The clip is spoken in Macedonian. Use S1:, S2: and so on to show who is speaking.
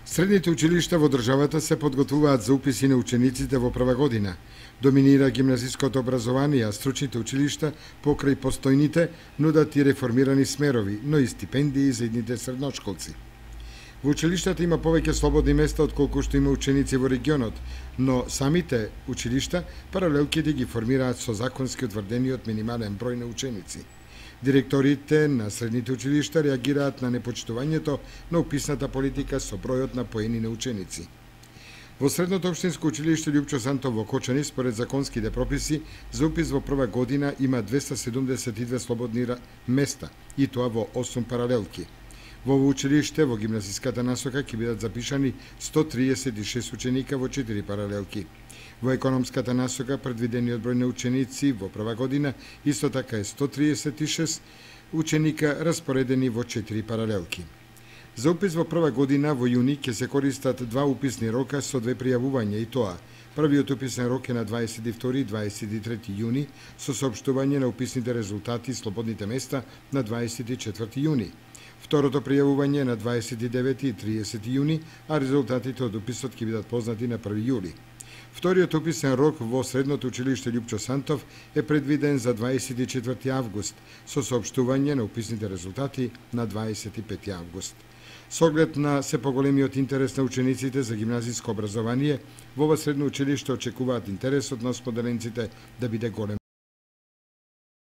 S1: Средните училишта во државата се подготвуваат за уписи на учениците во прва година. Доминира гимназиското образование, а стручните училишта покрај постојните нудат и реформирани смерови, но и стипендии за идните средношколци. Во училиштата има повеќе слободни места отколку што има ученици во регионот, но самите училишта паралелките ги формираат со законски утврдениот минимален број на ученици. Директорите на средните училишта реагираат на непочитувањето на уписната политика со бројот на поени на ученици. Во Средното општинско училиште Љупчо Сантов во Кочани, според законските прописи, за упис во прва година има 272 слободни места, и тоа во 8 паралелки. Во ово училиште, во гимназиската насока, ќе бидат запишани 136 ученика во 4 паралелки. Во економската насока, предвидениот број на ученици во прва година исто така е 136 ученика распоредени во 4 паралелки. За упис во прва година во јуни ќе се користат два уписни рока со две пријавувања, и тоа: првиот уписен рок е на 22 и 23 јуни со соопштување на уписните резултати и слободните места на 24 јуни. Второто пријавување е на 29 и 30 јуни, а резултатите од уписот ќе бидат познати на 1 јули. Вториот уписен рок во Средното училиште Љупчо Сантов е предвиден за 24 август, со соопштување на уписните резултати на 25 август. Со оглед на се поголемиот интерес на учениците за гимназиско образование, во ова средно училиште очекуваат интересот на осподеленците да биде голем.